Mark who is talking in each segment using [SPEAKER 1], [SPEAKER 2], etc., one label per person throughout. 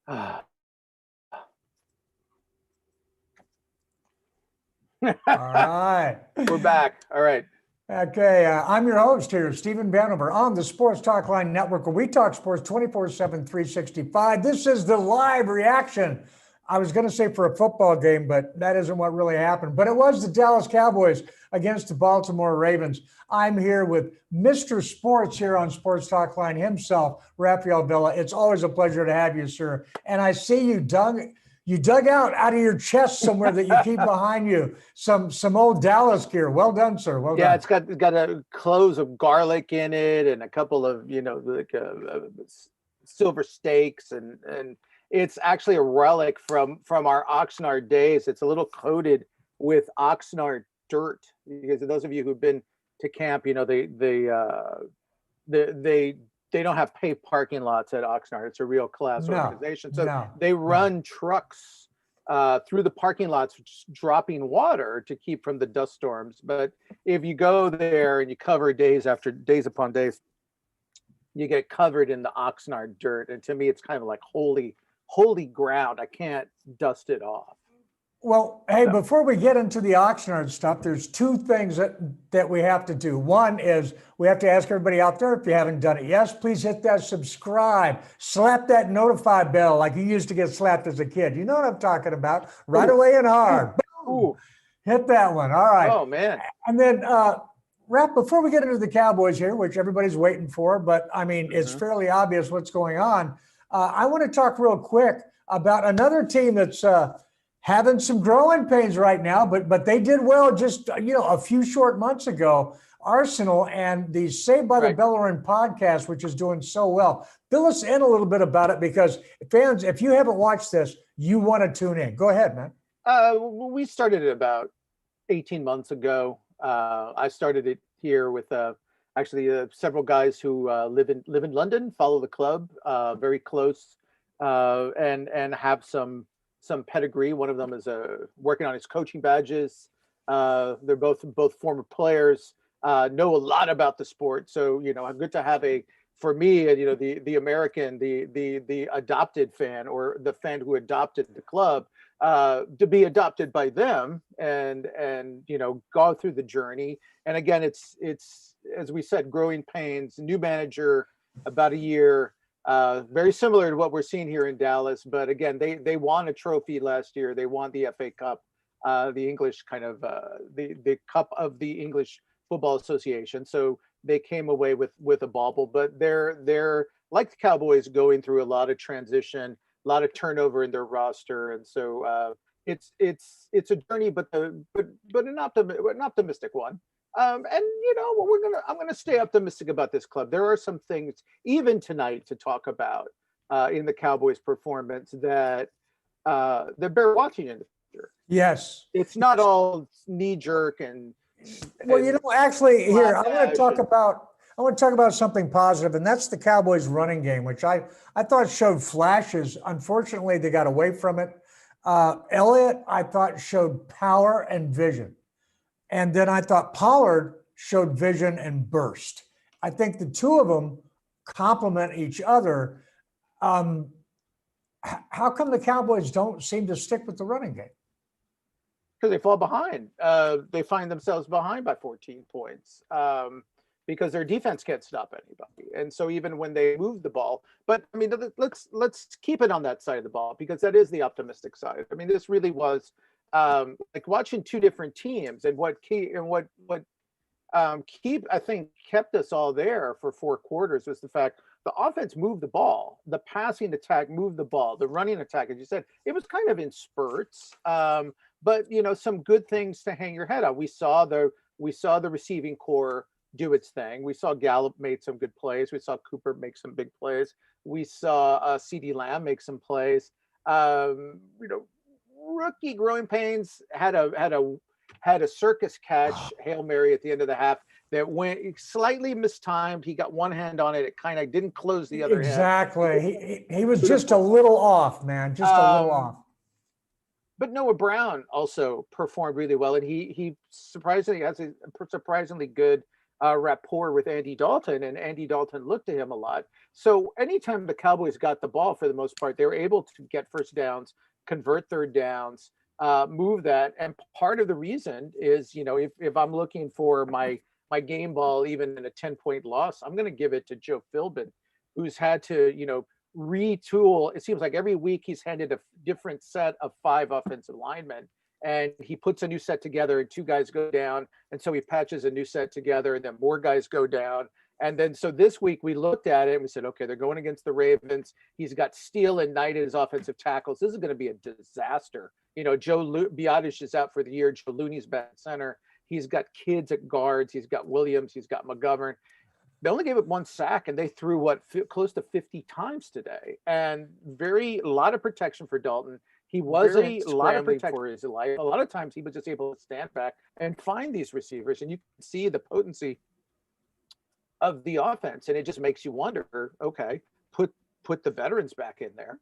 [SPEAKER 1] All
[SPEAKER 2] All right.
[SPEAKER 1] We're back. All right.
[SPEAKER 2] Okay, I'm your host here, Stephen Vanover, on the Sports Talk Line Network, where we talk sports 24/7, 365. This is the live reaction. I was going to say for a football game, but that isn't what really happened. But it was the Dallas Cowboys against the Baltimore Ravens. I'm here with Mr. Sports here on Sports Talk Line himself, Rafael Villa. It's always a pleasure to have you, sir. And I see you dug out of your chest somewhere that you keep behind you some old Dallas gear. Well done, sir. Well
[SPEAKER 1] Yeah,
[SPEAKER 2] done.
[SPEAKER 1] it's got a cloves of garlic in it and a couple of silver steaks and it's actually a relic from our Oxnard days. It's a little coated with Oxnard dirt because those of you who've been to camp, they don't have paved parking lots at Oxnard. It's a real class organization. So they run trucks through the parking lots, dropping water to keep from the dust storms. But if you go there and you cover days upon days, you get covered in the Oxnard dirt. And to me, it's kind of like holy ground. I can't dust it off.
[SPEAKER 2] Well, hey, before we get into the Oxnard stuff, there's two things that we have to do. One is we have to ask everybody out there, if you haven't done it, yes, please hit that subscribe, slap that notify bell like you used to get slapped as a kid. You know what I'm talking about. Right away and hard. Boom. Hit that one. All right.
[SPEAKER 1] Oh, man.
[SPEAKER 2] And then, Rap, before we get into the Cowboys here, which everybody's waiting for, but I mean, it's fairly obvious what's going on. I want to talk real quick about another team that's having some growing pains right now, but they did well just a few short months ago. Arsenal and the Saved by the Bellerin podcast, which is doing so well. Fill us in a little bit about it because fans, if you haven't watched this, you want to tune in. Go ahead, man.
[SPEAKER 1] We started it about 18 months ago. I started it here with actually several guys who live in London, follow the club, very close, and have some pedigree. One of them is working on his coaching badges. They're both former players, know a lot about the sport. So good to have for me, the American, the adopted fan or the fan who adopted the club, to be adopted by them and go through the journey. And again, it's as we said, growing pains. New manager, about a year. Very similar to what we're seeing here in Dallas, but again, they won a trophy last year. They won the FA Cup, the English kind of the Cup of the English Football Association. So they came away with a bauble, but they're like the Cowboys, going through a lot of transition, a lot of turnover in their roster, and so it's a journey, but an optimistic one. And I'm gonna stay optimistic about this club. There are some things even tonight to talk about in the Cowboys' performance that bear watching in the future.
[SPEAKER 2] Yes,
[SPEAKER 1] it's not all knee jerk and.
[SPEAKER 2] Well, actually, here I want to talk about something positive, and that's the Cowboys' running game, which I thought showed flashes. Unfortunately, they got away from it. Elliott, I thought, showed power and vision. And then I thought Pollard showed vision and burst. I think the two of them complement each other. How come the Cowboys don't seem to stick with the running game?
[SPEAKER 1] Because they fall behind. They find themselves behind by 14 points because their defense can't stop anybody. And so even when they move the ball, but I mean, let's keep it on that side of the ball because that is the optimistic side. I mean, this really was like watching two different teams, and what I think kept us all there for 4 quarters was the fact the offense moved the ball, the passing attack moved the ball, the running attack, as you said, it was kind of in spurts. But some good things to hang your head on. We saw the receiving core do its thing. We saw Gallup made some good plays. We saw Cooper make some big plays. We saw CeeDee Lamb make some plays. Rookie growing pains had a circus catch, Hail Mary at the end of the half that went slightly mistimed. He got one hand on it. It kind of didn't close the other hand.
[SPEAKER 2] Exactly. He was just a little off, man. Just a little off.
[SPEAKER 1] But Noah Brown also performed really well, and he surprisingly has a surprisingly good rapport with Andy Dalton, and Andy Dalton looked to him a lot. So anytime the Cowboys got the ball, for the most part, they were able to get first downs, convert third downs, move that. And part of the reason is, if I'm looking for my game ball, even in a 10-point loss, I'm going to give it to Joe Philbin, who's had to, retool. It seems like every week he's handed a different set of 5 offensive linemen, and he puts a new set together and 2 guys go down. And so he patches a new set together and then more guys go down. And then so this week we looked at it and we said, okay, they're going against the Ravens. He's got Steele and Knight as offensive tackles. This is going to be a disaster. Biotish is out for the year. Joe Looney's back at center. He's got kids at guards. He's got Williams. He's got McGovern. They only gave up 1 sack, and they threw close to 50 times today, and a lot of protection for Dalton. He wasn't scrambling for his life. A lot of times he was just able to stand back and find these receivers, and you can see the potency of the offense, and it just makes you wonder, okay, put the veterans back in there,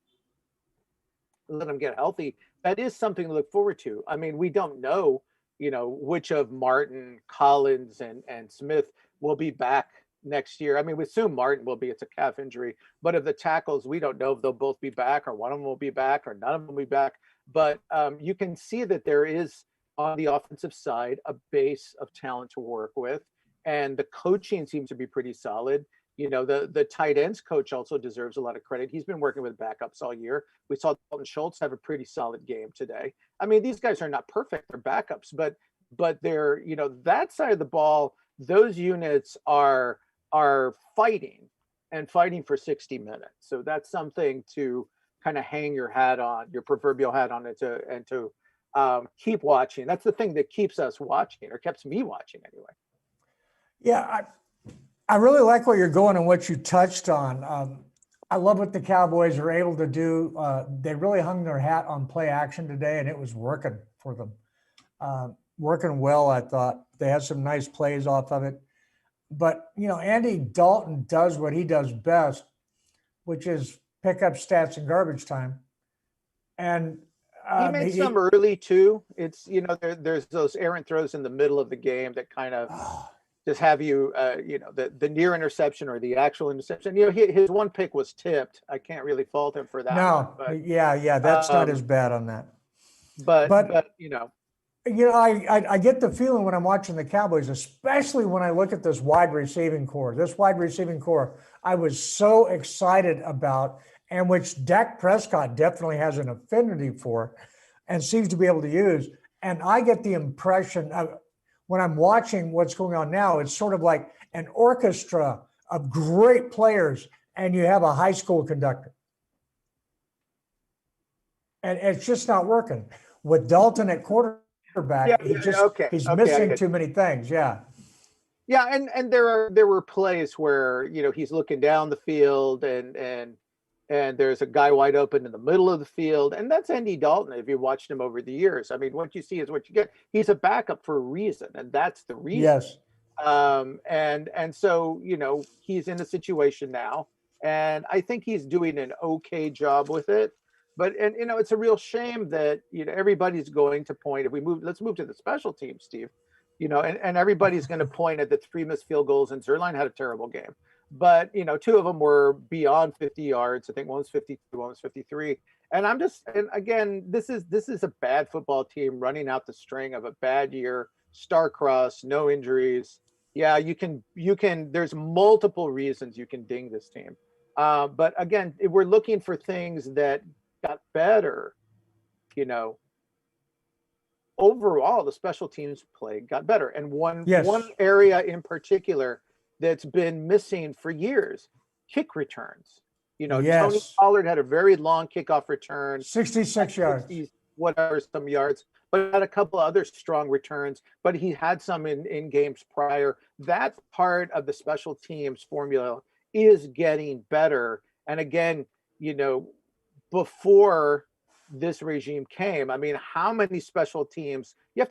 [SPEAKER 1] let them get healthy. That is something to look forward to. I mean, we don't know, which of Martin, Collins, and Smith will be back next year. I mean, we assume Martin will be. It's a calf injury. But of the tackles, we don't know if they'll both be back, or one of them will be back, or none of them will be back. But you can see that there is, on the offensive side, a base of talent to work with. And the coaching seems to be pretty solid. The tight ends coach also deserves a lot of credit. He's been working with backups all year. We saw Dalton Schultz have a pretty solid game today. I mean, these guys are not perfect. They're backups, but they're, that side of the ball, those units are fighting for 60 minutes. So that's something to kind of hang your proverbial hat on, and to keep watching. That's the thing that keeps us watching, or keeps me watching anyway.
[SPEAKER 2] Yeah, I really like where you're going and what you touched on. I love what the Cowboys are able to do. They really hung their hat on play action today, and it was working for them. Working well, I thought. They had some nice plays off of it. But, Andy Dalton does what he does best, which is pick up stats in garbage time. And
[SPEAKER 1] he made some early too. It's, there's those errant throws in the middle of the game that kind of just have you, the near interception or the actual interception. His one pick was tipped. I can't really fault him for that.
[SPEAKER 2] No, but, yeah, that's not as bad on that.
[SPEAKER 1] But
[SPEAKER 2] I get the feeling when I'm watching the Cowboys, especially when I look at this wide receiving core. This wide receiving core, I was so excited about, and which Dak Prescott definitely has an affinity for and seems to be able to use. And I get the impression of, when I'm watching what's going on now, it's sort of like an orchestra of great players, and you have a high school conductor. And it's just not working. With Dalton at quarterback, he's missing too many things. Yeah.
[SPEAKER 1] Yeah, and there were plays where, he's looking down the field and there's a guy wide open in the middle of the field, and that's Andy Dalton. If you watched him over the years, I mean, what you see is what you get. He's a backup for a reason, and that's the reason.
[SPEAKER 2] Yes.
[SPEAKER 1] And so, he's in a situation now, and I think he's doing an okay job with it. But it's a real shame that everybody's going to point. If let's move to the special teams, Steve. And everybody's going to point at the 3 missed field goals, and Zerline had a terrible game. But 2 of them were beyond 50 yards. I think one was 52, one was 53. And again, this is a bad football team running out the string of a bad year, star-crossed, no injuries. Yeah, you can. There's multiple reasons you can ding this team. But again, if we're looking for things that got better, overall the special teams play got better. And one area in particular that's been missing for years, kick returns. Tony Pollard had a very long kickoff return,
[SPEAKER 2] 66 yards,
[SPEAKER 1] some yards, but had a couple of other strong returns. But he had some in games prior. That part of the special teams formula is getting better. And again, before this regime came, I mean, how many special teams? You have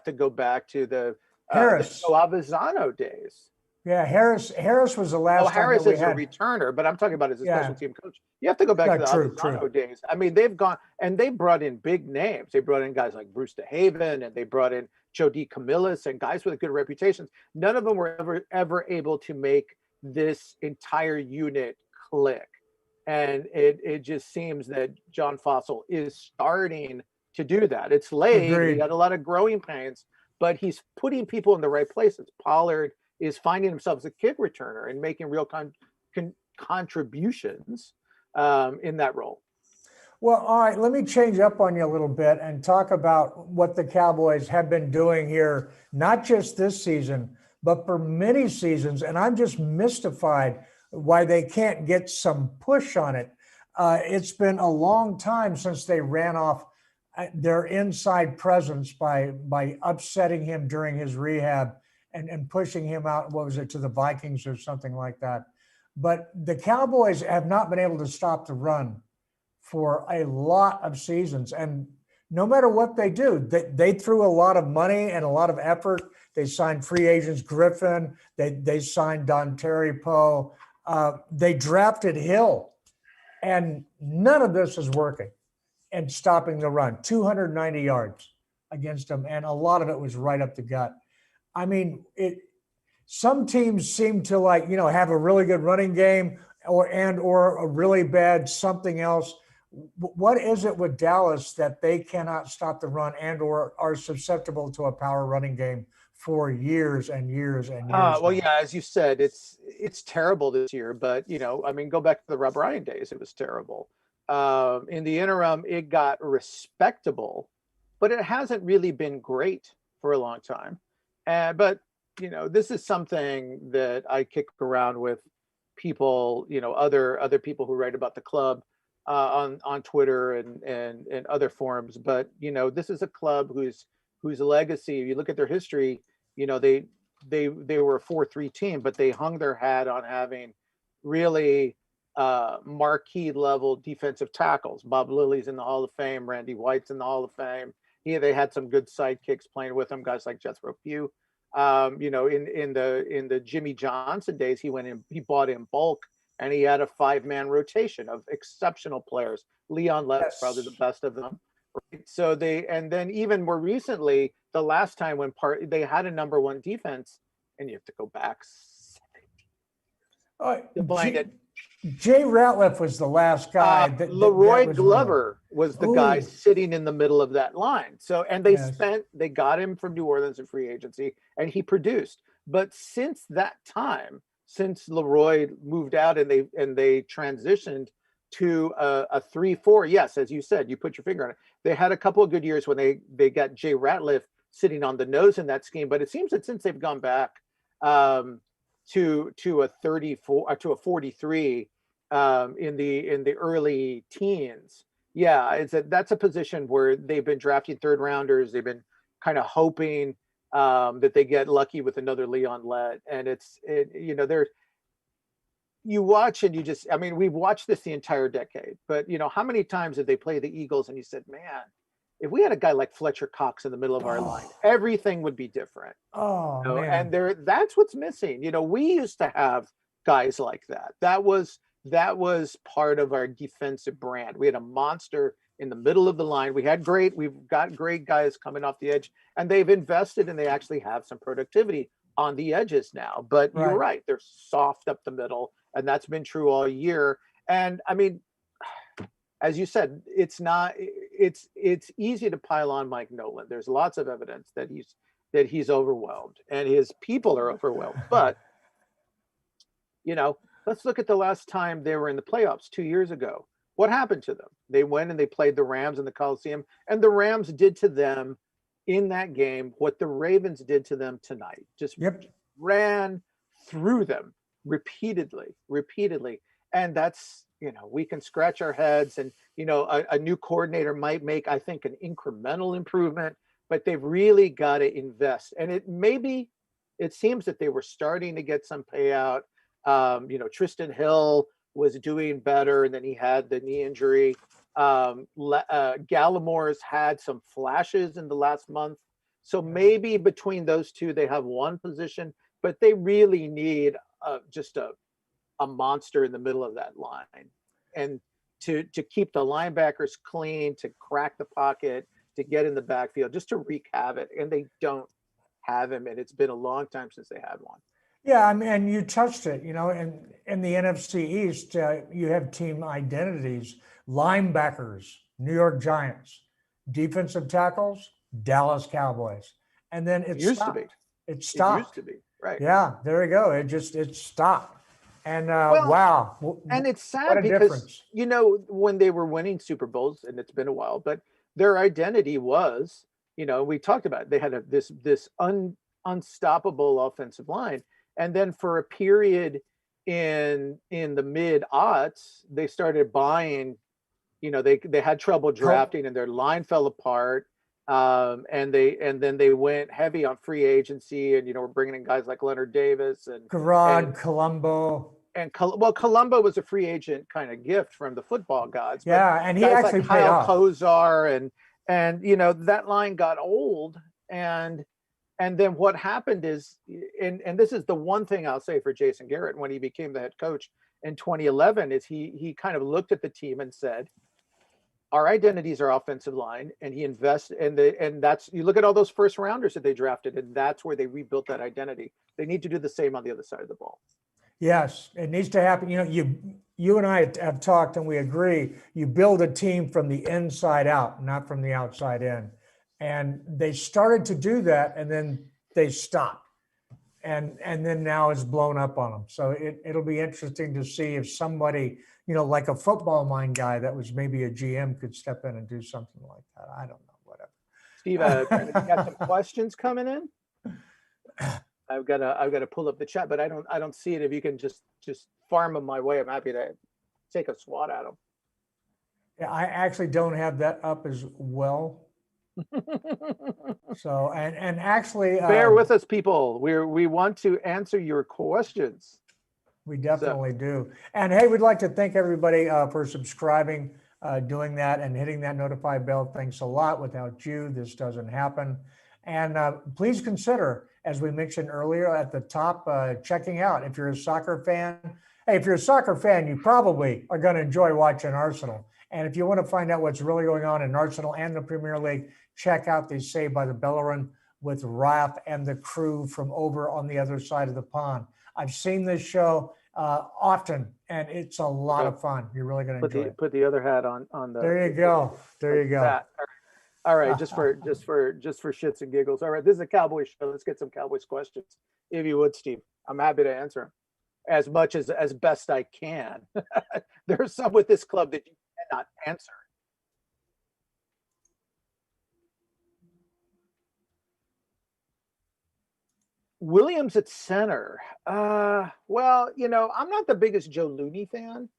[SPEAKER 1] to go back to the Avizano days.
[SPEAKER 2] Yeah, Harris was the
[SPEAKER 1] Oh,
[SPEAKER 2] last time that
[SPEAKER 1] Harris
[SPEAKER 2] we
[SPEAKER 1] is a
[SPEAKER 2] had.
[SPEAKER 1] returner, but I'm talking about as a special
[SPEAKER 2] Yeah,
[SPEAKER 1] team coach. You have to go back
[SPEAKER 2] yeah,
[SPEAKER 1] to the
[SPEAKER 2] true, true.
[SPEAKER 1] Avisano days. I mean, they've gone and they brought in big names. They brought in guys like Bruce DeHaven and they brought in Joe DeCamillis and guys with good reputations. None of them were ever able to make this entire unit click. And it just seems that John Fossil is starting to do that. It's late. He
[SPEAKER 2] Agreed.
[SPEAKER 1] had a lot of growing pains, but he's putting people in the right places. Pollard is finding himself as a kick returner and making real contributions in that role.
[SPEAKER 2] Well, all right, let me change up on you a little bit and talk about what the Cowboys have been doing here, not just this season, but for many seasons. And I'm just mystified why they can't get some push on it. It's been a long time since they ran off their inside presence by upsetting him during his rehab and pushing him out. What was it, to the Vikings or something like that? But the Cowboys have not been able to stop the run for a lot of seasons. And no matter what they do, they threw a lot of money and a lot of effort. They signed free agents Griffin. They signed Don Terry Poe. They drafted Hill. And none of this is working and stopping the run. 290 yards against them. And a lot of it was right up the gut. I mean, some teams seem to have a really good running game or a really bad something else. What is it with Dallas that they cannot stop the run and or are susceptible to a power running game for years and years and years?
[SPEAKER 1] Well, yeah, as you said, it's terrible this year. But I mean, go back to the Rob Ryan days; it was terrible. In the interim, it got respectable, but it hasn't really been great for a long time. But this is something that I kick around with people, other people who write about the club on Twitter and other forums. But this is a club whose legacy, if you look at their history, they were a 4-3 team, but they hung their hat on having really marquee level defensive tackles. Bob Lilly's in the Hall of Fame. Randy White's in the Hall of Fame. They had some good sidekicks playing with them, guys like Jethro Pugh. In the Jimmy Johnson days, he bought in bulk and he had a 5-man rotation of exceptional players. Leon Lett's probably the best of them. Right? So and then even more recently, the last time when they had a number one defense, and you have to go back 70 to find it.
[SPEAKER 2] Jay Ratliff was the last guy.
[SPEAKER 1] Leroy Glover was the guy sitting in the middle of that line. So, and they got him from New Orleans in free agency, and he produced. But since that time, since Leroy moved out and they transitioned to a 3-4, yes, as you said, you put your finger on it. They had a couple of good years when they got Jay Ratliff sitting on the nose in that scheme. But it seems that since they've gone back to a 34 to a 43 in the early teens. Yeah, that's a position where they've been drafting third rounders. They've been kind of hoping that they get lucky with another Leon Lett, and you watch and we've watched this the entire decade, but how many times did they play the Eagles and you said, man, if we had a guy like Fletcher Cox in the middle of our line, everything would be different.
[SPEAKER 2] Man.
[SPEAKER 1] And that's what's missing. We used to have guys like that. That was part of our defensive brand. We had a monster in the middle of the line. We've got great guys coming off the edge, and they've invested and they actually have some productivity on the edges now. But You're right, they're soft up the middle, and that's been true all year. And I mean, as you said, it's easy to pile on Mike Nolan. There's lots of evidence that he's overwhelmed and his people are overwhelmed. But let's look at the last time they were in the playoffs 2 years ago. What happened to them? They went and they played the Rams in the Coliseum, and the Rams did to them in that game what the Ravens did to them tonight. Just ran through them repeatedly. And that's, we can scratch our heads and, a new coordinator might make, I think, an incremental improvement, but they've really got to invest. And it seems that they were starting to get some payout. Tristan Hill was doing better, and then he had the knee injury. Gallimore's had some flashes in the last month. So maybe between those two, they have one position but they really need just a monster in the middle of that line, and to keep the linebackers clean, to crack the pocket, to get in the backfield, just to wreak havoc. And they don't have him, and it's been a long time since they had one.
[SPEAKER 2] Yeah, I mean, and you touched it, in the NFC East, you have team identities, linebackers, New York Giants, defensive tackles, Dallas Cowboys. And then it
[SPEAKER 1] Used to be.
[SPEAKER 2] stopped. It
[SPEAKER 1] It used
[SPEAKER 2] stopped.
[SPEAKER 1] to be, right?
[SPEAKER 2] Yeah, there you go. It stopped. And
[SPEAKER 1] Well,
[SPEAKER 2] wow,
[SPEAKER 1] and it's
[SPEAKER 2] what
[SPEAKER 1] sad
[SPEAKER 2] a
[SPEAKER 1] because
[SPEAKER 2] difference.
[SPEAKER 1] when they were winning Super Bowls, and it's been a while, but their identity was, we talked about it, they had this unstoppable offensive line, and then for a period in the mid aughts, they started buying. They had trouble
[SPEAKER 2] Co-
[SPEAKER 1] drafting, and their line fell apart. And then they went heavy on free agency, and we're bringing in guys like Leonard Davis and
[SPEAKER 2] Garrod, Colombo.
[SPEAKER 1] well, Columbo was a free agent kind of gift from the football gods, but
[SPEAKER 2] Yeah, and he
[SPEAKER 1] guys like
[SPEAKER 2] actually paid
[SPEAKER 1] Kyle
[SPEAKER 2] off.
[SPEAKER 1] Kozar and that line got old, and then what happened is, and this is the one thing I'll say for Jason Garrett when he became the head coach in 2011, is he kind of looked at the team and said, our identities are offensive line, and he invests and that's, you look at all those first rounders that they drafted, and that's where they rebuilt that identity. They need to do the same on the other side of the ball.
[SPEAKER 2] Yes, it needs to happen. You and I have talked, and we agree. You build a team from the inside out, not from the outside in. And they started to do that, and then they stopped, and then now it's blown up on them. So it'll be interesting to see if somebody, like a football mind guy that was maybe a GM, could step in and do something like that. I don't know,
[SPEAKER 1] Steve, we got some questions coming in. I've got to pull up the chat, but I don't see it. If you can just farm them my way, I'm happy to take a swat at them.
[SPEAKER 2] Yeah, I actually don't have that up as well. So, and actually,
[SPEAKER 1] bear with us, people. We want to answer your questions.
[SPEAKER 2] We definitely do. And hey, we'd like to thank everybody for subscribing, doing that, and hitting that notify bell. Thanks a lot. Without you, this doesn't happen. And please consider, as we mentioned earlier at the top, checking out. If you're a soccer fan, if you're a soccer fan, you probably are going to enjoy watching Arsenal. And if you want to find out what's really going on in Arsenal and the Premier League, check out the Saved by the Bell Run with Ralph and the crew from over on the other side of the pond. I've seen this show often, and it's a lot of fun. You're really going to enjoy it.
[SPEAKER 1] Put the other hat on the.
[SPEAKER 2] There you go. There you go.
[SPEAKER 1] All right, just for shits and giggles. All right, this is a Cowboys show. Let's get some Cowboys questions, if you would, Steve. I'm happy to answer them as much as best I can. There's some with this club that you cannot answer. Williams at center. Well, I'm not the biggest Joe Looney fan,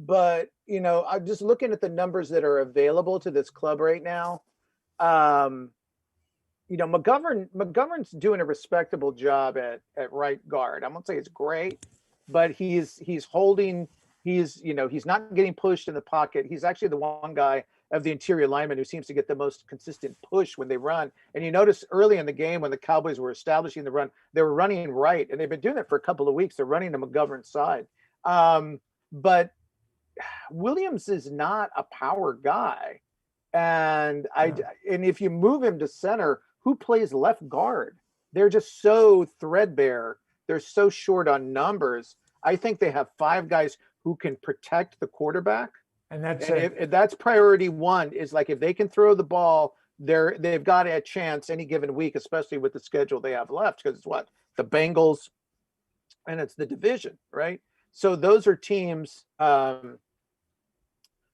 [SPEAKER 1] but I'm just looking at the numbers that are available to this club right now. McGovern's doing a respectable job at right guard. I won't say it's great, but he's holding. He's not getting pushed in the pocket. He's actually the one guy of the interior lineman who seems to get the most consistent push when they run. And you notice early in the game when the Cowboys were establishing the run, they were running right, and they've been doing it for a couple of weeks. They're running to McGovern's side, but Williams is not a power guy, and if you move him to center, who plays left guard? They're just so threadbare. They're so short on numbers. I think they have 5 guys who can protect the quarterback.
[SPEAKER 2] And that's
[SPEAKER 1] if that's priority one, is like if they can throw the ball, they've got a chance any given week, especially with the schedule they have left, because it's the Bengals, and it's the division, right? So those are teams. Now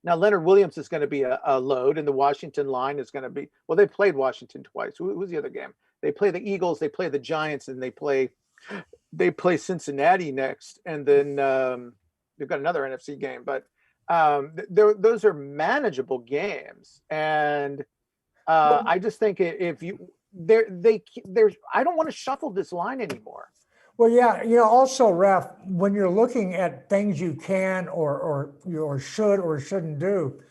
[SPEAKER 1] Leonard Williams is going to be a load, and the Washington line is going to be, well, they played Washington twice. Who's the other game? They play the Eagles, they play the Giants, and they play Cincinnati next, and then they've got another NFC game, but those are manageable games, and I just think if I don't want to shuffle this line anymore.
[SPEAKER 2] Well, yeah, also, Ralph, when you're looking at things you can or should or shouldn't do,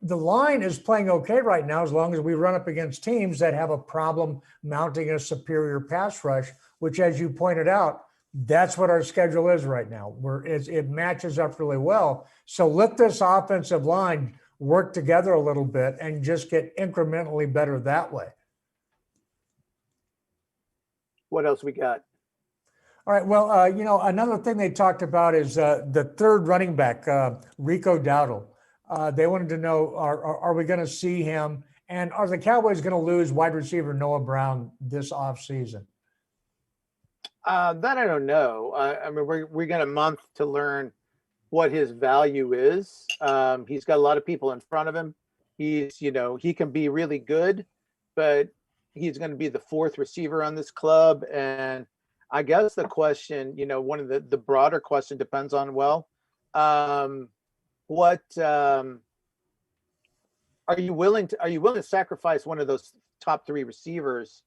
[SPEAKER 2] the line is playing okay right now as long as we run up against teams that have a problem mounting a superior pass rush, which, as you pointed out, that's what our schedule is right now. It matches up really well. So let this offensive line work together a little bit and just get incrementally better that way.
[SPEAKER 1] What else we got?
[SPEAKER 2] All right. Well, another thing they talked about is the third running back, Rico Dowdle. They wanted to know, are we going to see him? And are the Cowboys going to lose wide receiver Noah Brown this offseason?
[SPEAKER 1] That I don't know. I mean, we got a month to learn what his value is. He's got a lot of people in front of him. He can be really good, but he's going to be the fourth receiver on this club. And I guess the question, one of the broader question depends on, what are you willing to sacrifice one of those top three receivers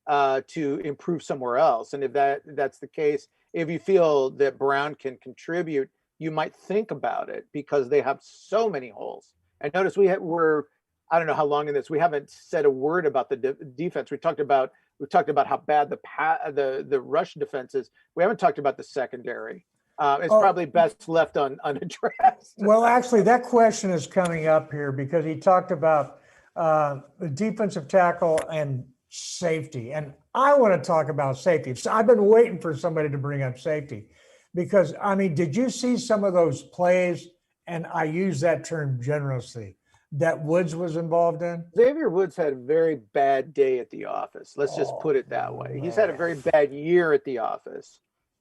[SPEAKER 1] to improve somewhere else? And if that's the case, if you feel that Brown can contribute, you might think about it, because they have so many holes. And notice we're I don't know how long in this, we haven't said a word about the defense. We've talked about how bad the rush defense is. We haven't talked about the secondary. It's probably best left unaddressed.
[SPEAKER 2] Well, actually, that question is coming up here because he talked about the defensive tackle and safety. And I want to talk about safety. So I've been waiting for somebody to bring up safety because, I mean, did you see some of those plays? And I use that term generously, that Woods was involved in?
[SPEAKER 1] Xavier Woods had a very bad day at the office. Let's just put it that way. He's had a very bad year at the office.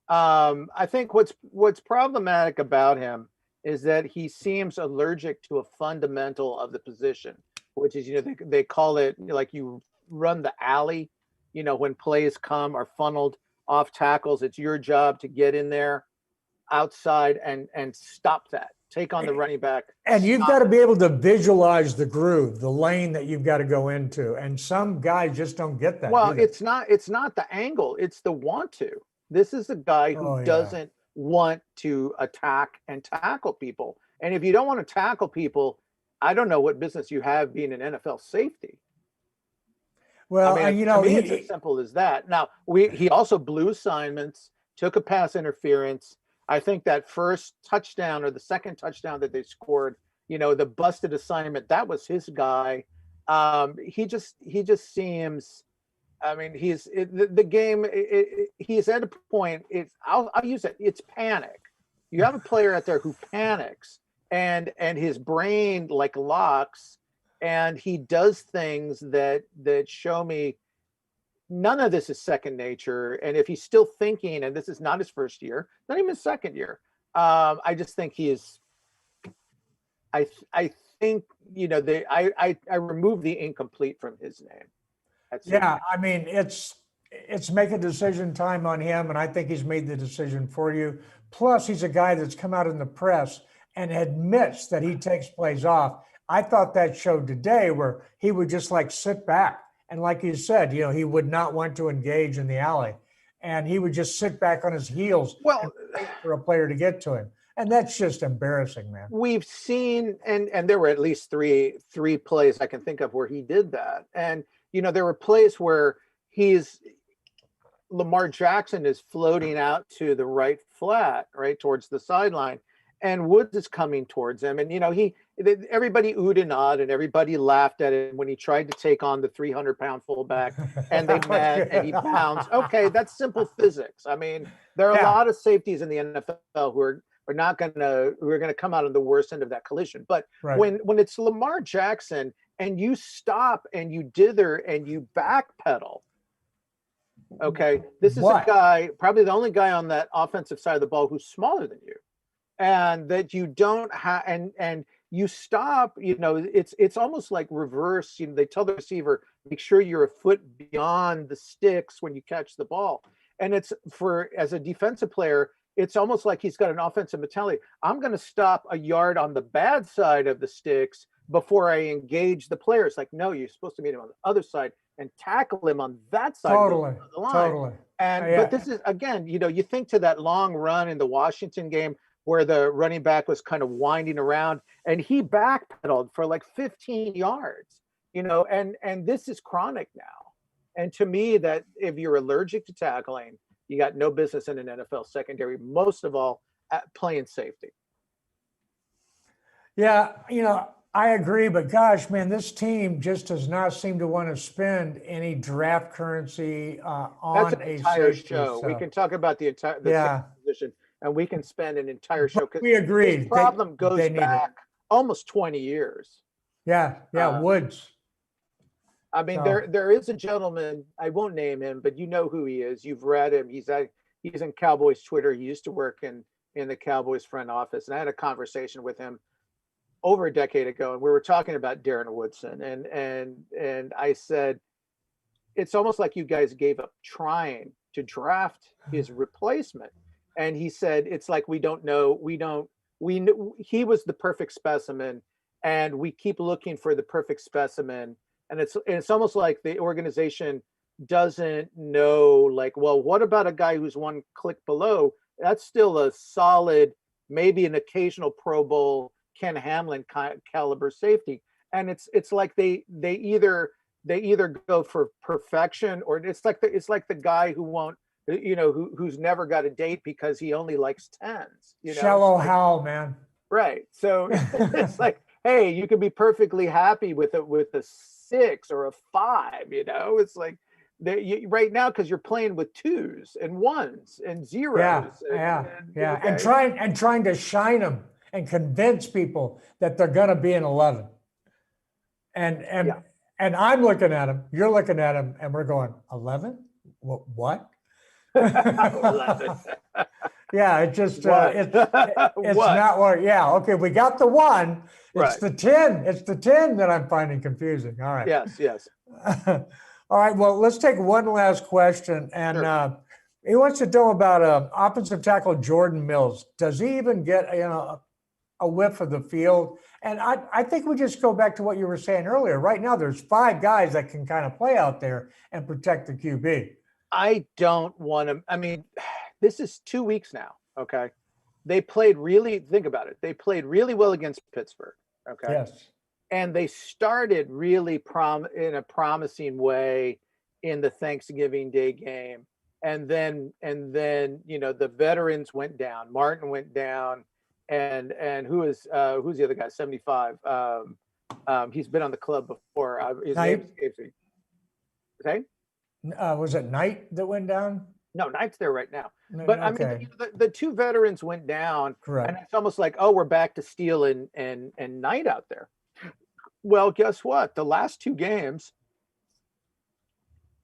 [SPEAKER 1] I think what's problematic about him is that he seems allergic to a fundamental of the position, which is, they call it, like, you run the alley, when plays come are funneled off tackles. It's your job to get in there outside and stop that. Take on the running back.
[SPEAKER 2] And you've got to be able to visualize the groove, the lane that you've got to go into. And some guys just don't get that.
[SPEAKER 1] Well, it's not the angle, it's the want to. This is a guy who doesn't want to attack and tackle people. And if you don't want to tackle people, I don't know what business you have being an NFL safety.
[SPEAKER 2] Well,
[SPEAKER 1] it's as simple as that. Now, he also blew assignments, took a pass interference. I think that first touchdown or the second touchdown that they scored, the busted assignment, that was his guy. He just seems, I mean, he's at a point, I'll use it. It's panic. You have a player out there who panics and his brain like locks, and he does things that show me none of this is second nature. And if he's still thinking, and this is not his first year, not even his second year, I just think he is. I think I remove the incomplete from his name.
[SPEAKER 2] I mean, it's make a decision time on him, and I think he's made the decision for you. Plus, he's a guy that's come out in the press and admits that he takes plays off. I thought that showed today where he would just like sit back. And like you said, he would not want to engage in the alley, and he would just sit back on his heels and wait for a player to get to him. And that's just embarrassing, man.
[SPEAKER 1] We've seen, and there were at least three plays I can think of where he did that. And, there were plays where Lamar Jackson is floating out to the right flat, right towards the sideline, and Woods is coming towards him. And, everybody oohed and awed, and everybody laughed at it when he tried to take on the 300-pound fullback, and they met and he bounced. Okay, that's simple physics. I mean, there are a lot of safeties in the NFL who are going to come out on the worst end of that collision. But when it's Lamar Jackson and you stop and you dither and you backpedal, okay, this is a guy, probably the only guy on that offensive side of the ball who's smaller than you, and that you don't have, and you stop, it's almost like reverse. They tell the receiver, make sure you're a foot beyond the sticks when you catch the ball. And it's as a defensive player, it's almost like he's got an offensive mentality. I'm going to stop a yard on the bad side of the sticks before I engage the player. It's like, no, you're supposed to meet him on the other side and tackle him on that side of the line.
[SPEAKER 2] Totally.
[SPEAKER 1] But this is, again, you think to that long run in the Washington game where the running back was kind of winding around and he backpedaled for like 15 yards, and this is chronic now. And to me, that if you're allergic to tackling, you got no business in an NFL secondary, most of all at playing safety.
[SPEAKER 2] Yeah, I agree, but gosh, man, this team just does not seem to want to spend any draft currency
[SPEAKER 1] That's
[SPEAKER 2] on
[SPEAKER 1] an
[SPEAKER 2] a
[SPEAKER 1] entire
[SPEAKER 2] safety.
[SPEAKER 1] show. We
[SPEAKER 2] So
[SPEAKER 1] can talk about the safety
[SPEAKER 2] yeah,
[SPEAKER 1] position, and we can spend an entire show because
[SPEAKER 2] we
[SPEAKER 1] this
[SPEAKER 2] agree
[SPEAKER 1] problem
[SPEAKER 2] they
[SPEAKER 1] goes
[SPEAKER 2] need it.
[SPEAKER 1] back almost 20 years.
[SPEAKER 2] Yeah,
[SPEAKER 1] Uh,
[SPEAKER 2] Woods.
[SPEAKER 1] I mean,
[SPEAKER 2] So
[SPEAKER 1] there is a gentleman, I won't name him, but you know who he is. You've read him. He's in Cowboys Twitter. He used to work in the Cowboys front office, and I had a conversation with him over a decade ago, and we were talking about Darren Woodson, and I said, it's almost like you guys gave up trying to draft his replacement. And he said, it's like we don't know, we knew he was the perfect specimen, and we keep looking for the perfect specimen. And it's almost like the organization doesn't know, like, well, what about a guy who's one click below? That's still a solid, maybe an occasional Pro Bowl Ken Hamlin caliber safety. And it's like they either go for perfection, or it's like the guy who won't, who's never got a date because he only likes tens.
[SPEAKER 2] shallow
[SPEAKER 1] Like,
[SPEAKER 2] Hal, man.
[SPEAKER 1] right. So it's like, hey, you can be perfectly happy with a 6 or a 5. It's like right now, because you're playing with 2s and 1s and 0s.
[SPEAKER 2] Yeah.
[SPEAKER 1] Okay.
[SPEAKER 2] And trying to shine them and convince people that they're going to be an 11. And
[SPEAKER 1] Yeah.
[SPEAKER 2] and I'm looking at him, you're looking at him, and we're going, 11? What?
[SPEAKER 1] 11.
[SPEAKER 2] Yeah, it just
[SPEAKER 1] What?
[SPEAKER 2] it's
[SPEAKER 1] What?
[SPEAKER 2] not what. Yeah, okay, we got the 1. It's
[SPEAKER 1] Right.
[SPEAKER 2] the 10. It's the 10 that I'm finding confusing. All right.
[SPEAKER 1] Yes.
[SPEAKER 2] All right. Well, let's take one last question, and
[SPEAKER 1] Sure.
[SPEAKER 2] he wants to know about offensive tackle Jordan Mills. Does he even get a whiff of the field? And I think we just go back to what you were saying earlier. Right now, there's 5 guys that can kind of play out there and protect the QB.
[SPEAKER 1] I don't want to. I mean, this is 2 weeks now. Okay. Think about it. They played really well against Pittsburgh. Okay.
[SPEAKER 2] Yes.
[SPEAKER 1] And they started really in a promising way in the Thanksgiving Day game. And then, the veterans went down. Martin went down. And who's the other guy? 75. He's been on the club before. His name escapes me. Okay.
[SPEAKER 2] Was it Knight that went down?
[SPEAKER 1] No, Knight's there right now. But
[SPEAKER 2] okay.
[SPEAKER 1] I mean, the 2 veterans went down.
[SPEAKER 2] Correct.
[SPEAKER 1] And it's almost like, oh, we're back to Steele and Knight out there. Well, guess what? The last 2 games,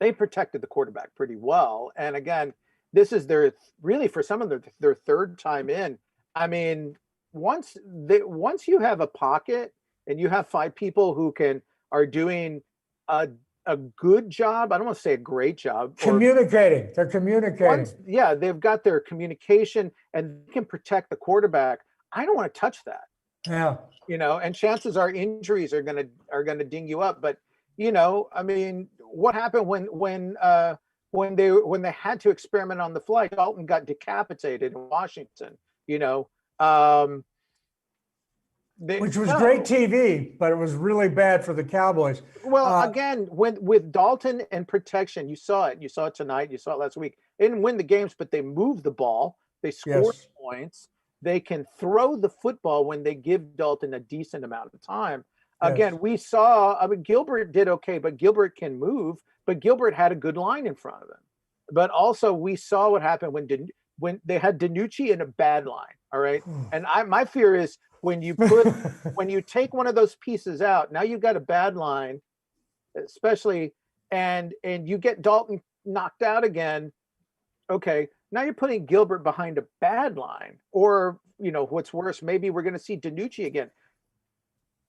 [SPEAKER 1] they protected the quarterback pretty well. And again, this is for some of their 3rd time in. I mean, once you have a pocket and you have 5 people who are doing a good job. I don't want to say a great job.
[SPEAKER 2] Communicating. They're communicating.
[SPEAKER 1] They've got their communication and they can protect the quarterback. I don't want to touch that.
[SPEAKER 2] Yeah.
[SPEAKER 1] And chances are injuries are gonna ding you up. But I mean, what happened when they had to experiment on the fly? Dalton got decapitated in Washington.
[SPEAKER 2] Which was great TV, but it was really bad for the Cowboys.
[SPEAKER 1] Well, again, with Dalton and protection, you saw it. You saw it tonight. You saw it last week. They didn't win the games, but they moved the ball. They scored points. They can throw the football when they give Dalton a decent amount of time. Again, we saw, I mean, Gilbert did okay, but Gilbert can move. But Gilbert had a good line in front of him. But also, we saw what happened when they had DiNucci in a bad line. All right, and my fear is when you take one of those pieces out, now you've got a bad line, especially, and you get Dalton knocked out again. Okay, now you're putting Gilbert behind a bad line, or what's worse, maybe we're going to see DiNucci again.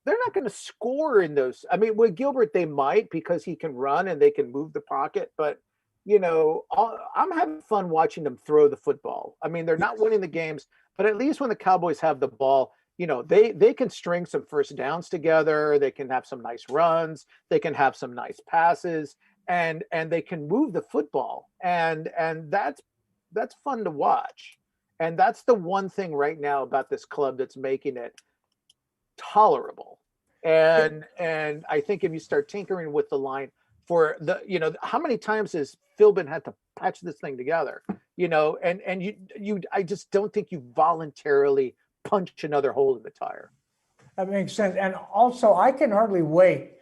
[SPEAKER 1] They're not going to score in those. I mean, with Gilbert, they might because he can run and they can move the pocket, but I'm having fun watching them throw the football. I mean, they're not winning the games, but at least when the Cowboys have the ball, they can string some first downs together. They can have some nice runs. They can have some nice passes, and they can move the football, and that's fun to watch. And that's the one thing right now about this club that's making it tolerable. And I think if you start tinkering with the line for the, how many times has Philbin had to patch this thing together? And you I just don't think you voluntarily punch another hole in the tire.
[SPEAKER 2] That makes sense. And also, I can hardly wait.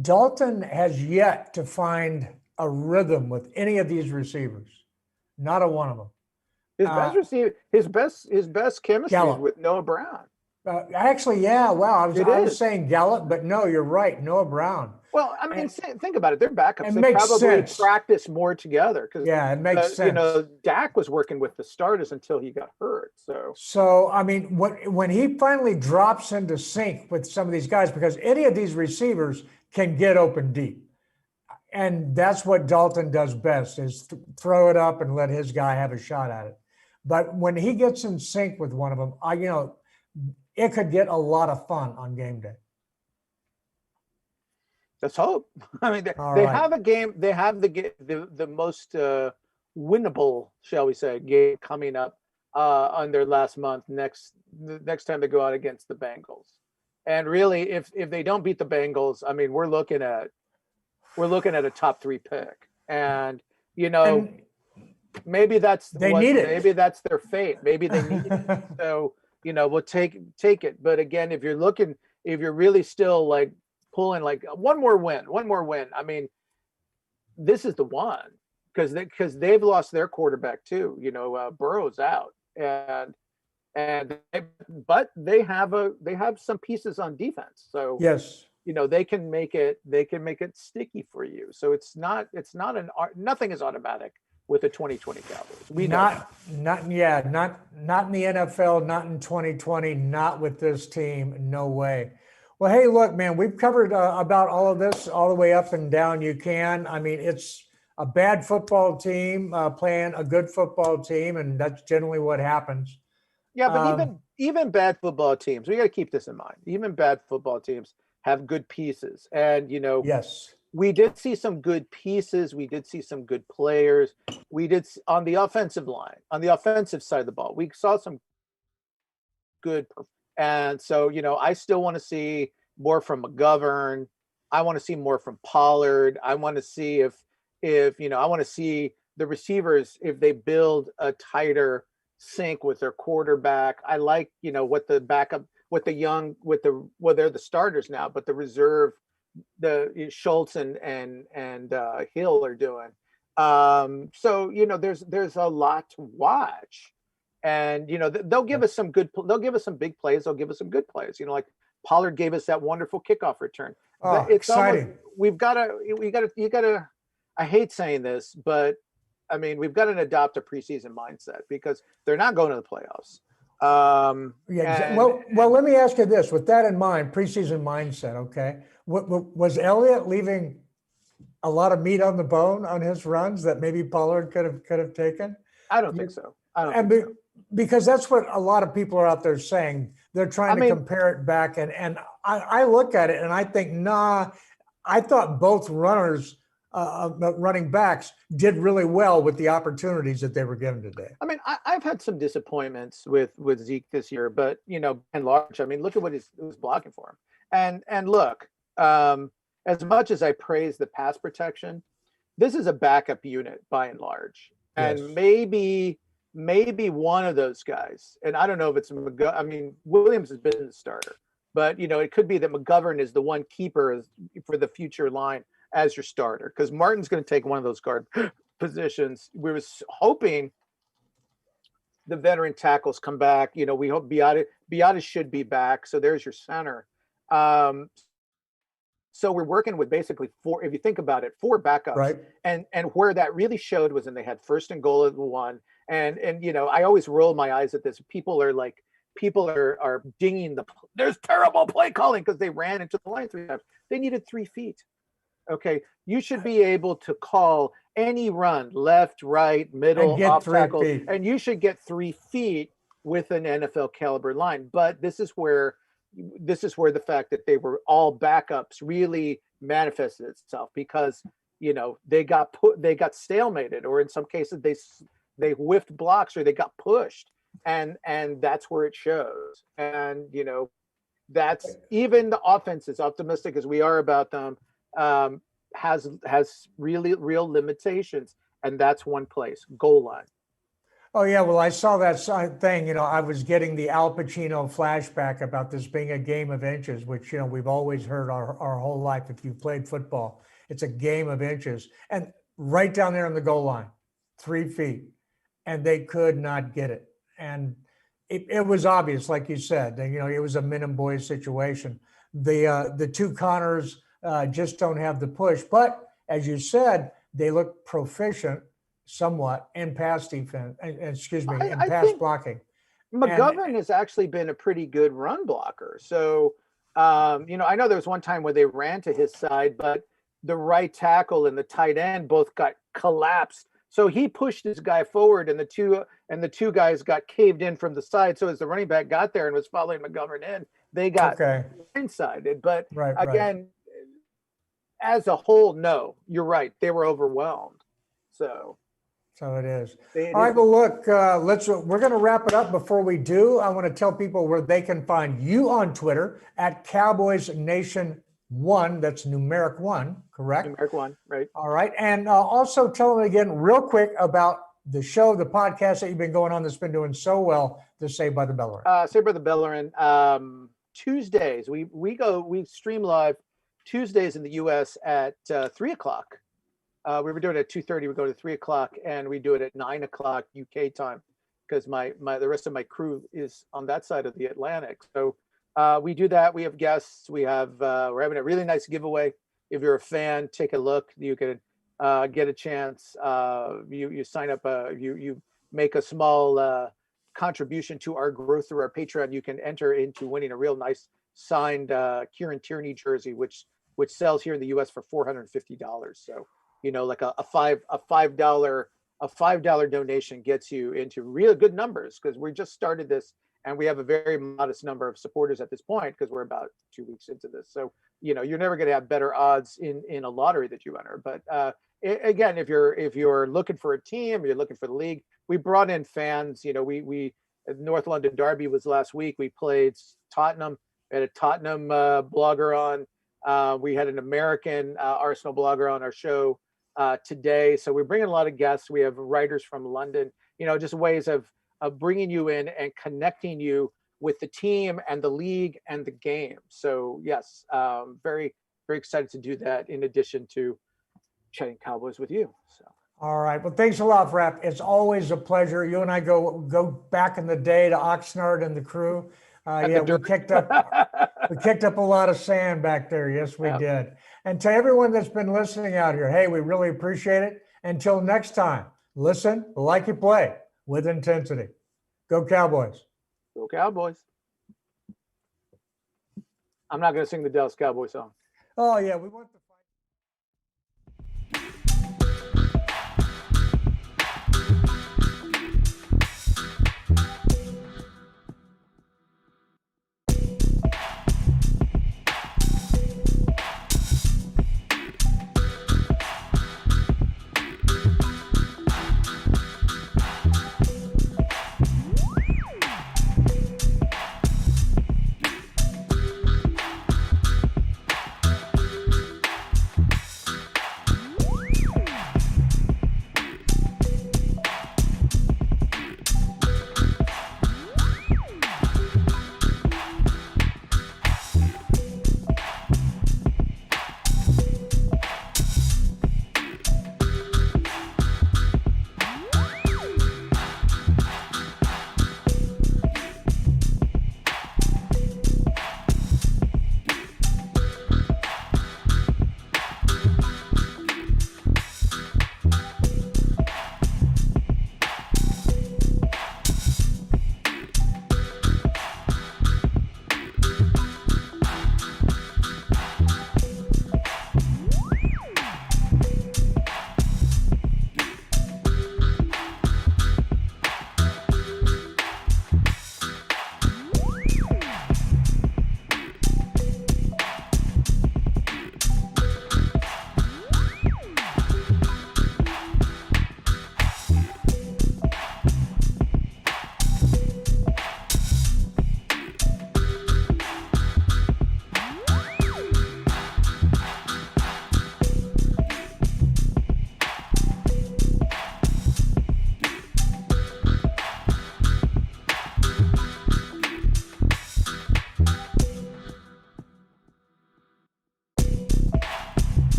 [SPEAKER 2] Dalton has yet to find a rhythm with any of these receivers. Not a one of them.
[SPEAKER 1] His best chemistry is
[SPEAKER 2] Gallup.
[SPEAKER 1] with Noah Brown.
[SPEAKER 2] Actually, yeah. Wow. I was
[SPEAKER 1] Is.
[SPEAKER 2] saying Gallup, but no, you're right. Noah Brown.
[SPEAKER 1] Well, I mean, think about it. They're backups.
[SPEAKER 2] It
[SPEAKER 1] They
[SPEAKER 2] makes
[SPEAKER 1] probably
[SPEAKER 2] sense.
[SPEAKER 1] practice more together because,
[SPEAKER 2] Yeah, it makes sense.
[SPEAKER 1] Dak was working with the starters until he got hurt.
[SPEAKER 2] So, I mean, when he finally drops into sync with some of these guys, because any of these receivers can get open deep. And that's what Dalton does best is throw it up and let his guy have a shot at it. But when he gets in sync with one of them, it could get a lot of fun on game day.
[SPEAKER 1] Let's hope. I mean, they have a game. They have the most winnable, shall we say, game coming up on their last month. Next time they go out against the Bengals, and really, if they don't beat the Bengals, I mean, we're looking at a top 3 pick, and maybe that's maybe that's their fate. Maybe they need it. So we'll take it. But again, if you're really still like pulling like one more win. I mean, this is the one because they've lost their quarterback too. Burrow's out, but they have some pieces on defense. So
[SPEAKER 2] yes,
[SPEAKER 1] they can make it sticky for you. So nothing is automatic with the 2020 Cowboys.
[SPEAKER 2] Not in the NFL, not in 2020, not with this team. No way. Well, hey, look, man, we've covered about all of this all the way up and down. You can. I mean, it's a bad football team playing a good football team, and that's generally what happens.
[SPEAKER 1] Yeah, but even bad football teams, we got to keep this in mind. Even bad football teams have good pieces, and
[SPEAKER 2] yes,
[SPEAKER 1] we did see some good pieces. We did see some good players. We did on the offensive line, on the offensive side of the ball. We saw some good. And so, I still want to see more from McGovern. I want to see more from Pollard. I want to see if I want to see the receivers, if they build a tighter sync with their quarterback. I like, what the backup, what the young, well, they're the starters now, but the reserve, the Schultz and Hill are doing. So, there's a lot to watch. And they'll give us some big plays. They'll give us some good plays. Like Pollard gave us that wonderful kickoff return.
[SPEAKER 2] Oh, it's exciting!
[SPEAKER 1] You gotta. I hate saying this, but I mean we've got to adopt a preseason mindset because they're not going to the playoffs.
[SPEAKER 2] Well, let me ask you this: with that in mind, preseason mindset. Okay, was Elliott leaving a lot of meat on the bone on his runs that maybe Pollard could have taken?
[SPEAKER 1] I don't think so.
[SPEAKER 2] Because that's what a lot of people are out there saying. They're trying to compare it back. And I look at it and I think, I thought both running backs did really well with the opportunities that they were given today.
[SPEAKER 1] I mean, I've had some disappointments with Zeke this year, but, and large, I mean, look at what he was blocking for him. And look, as much as I praise the pass protection, this is a backup unit by and large.
[SPEAKER 2] Yes.
[SPEAKER 1] And maybe one of those guys, and I don't know if it's Williams has been the starter, but it could be that McGovern is the one keeper for the future line as your starter because Martin's going to take one of those guard positions. We was hoping the veteran tackles come back. We hope Biada should be back, so there's your center. So we're working with basically 4, if you think about it, 4 backups.
[SPEAKER 2] Right.
[SPEAKER 1] And where that really showed was when they had first and goal at the 1. And I always roll my eyes at this. People are dinging there's terrible play calling because they ran into the line 3 times. They needed 3 feet. Okay. You should be able to call any run, left, right, middle, off tackle, and you should get 3 feet with an NFL caliber line. But this is where the fact that they were all backups really manifested itself because they got stalemated, or in some cases they whiffed blocks or they got pushed. and that's where it shows. And that's even the offense, as optimistic as we are about them, has really real limitations, and that's one place: goal line.
[SPEAKER 2] Oh yeah, well I saw that thing. I was getting the Al Pacino flashback about this being a game of inches, which we've always heard our whole life. If you've played football, it's a game of inches, and right down there on the goal line, 3 feet, and they could not get it. And it was obvious, like you said, that, it was a men and boys situation. The two Connors just don't have the push, but as you said, they look proficient somewhat in pass defense, excuse me, in
[SPEAKER 1] I
[SPEAKER 2] pass
[SPEAKER 1] think
[SPEAKER 2] blocking.
[SPEAKER 1] McGovern has actually been a pretty good run blocker. So, I know there was one time where they ran to his side, but the right tackle and the tight end both got collapsed. So he pushed his guy forward, and the two guys got caved in from the side. So as the running back got there and was following McGovern in, they got
[SPEAKER 2] Okay,
[SPEAKER 1] blindsided. But
[SPEAKER 2] right.
[SPEAKER 1] again, as a whole, no, you're right. They were overwhelmed. So
[SPEAKER 2] it is.
[SPEAKER 1] it
[SPEAKER 2] All right.
[SPEAKER 1] is.
[SPEAKER 2] Well, look, we're going to wrap it up. Before we do, I want to tell people where they can find you on Twitter at Cowboys Nation 1. That's numeric 1, correct?
[SPEAKER 1] Numeric 1, right?
[SPEAKER 2] All right. And also tell them again real quick about the show, the podcast that you've been going on that's been doing so well, the Saved by the Bell.
[SPEAKER 1] Saved by the Bell. Tuesdays, we stream live Tuesdays in the US at 3:00. We were doing it at 2:30. We go to 3:00, and we do it at 9:00 UK time, because the rest of my crew is on that side of the Atlantic. So we do that. We have guests. We're having a really nice giveaway. If you're a fan, take a look. You can get a chance. You sign up. You make a small contribution to our growth through our Patreon. You can enter into winning a real nice signed Kieran Tierney jersey, which sells here in the US for $450. So like a $5 donation gets you into real good numbers, because we just started this and we have a very modest number of supporters at this point, because we're about 2 weeks into this. So you're never going to have better odds in a lottery that you enter. But again, if you're looking for a team, you're looking for the league, we brought in fans. We North London Derby was last week. We played Tottenham. We had a Tottenham blogger on. We had an American Arsenal blogger on our show today. So we're bringing a lot of guests. We have writers from London, just ways of bringing you in and connecting you with the team and the league and the game. So yes, very, very excited to do that, in addition to chatting Cowboys with you. So.
[SPEAKER 2] All right. Well, thanks a lot, Rap. It's always a pleasure. You and I go back in the day to Oxnard and the crew. We kicked up a lot of sand back there. Yes, we did. And to everyone that's been listening out here, hey, we really appreciate it. Until next time, listen like you play with intensity. Go Cowboys.
[SPEAKER 1] Go Cowboys. I'm not going to sing the Dallas Cowboys song.
[SPEAKER 2] Oh, yeah. We want the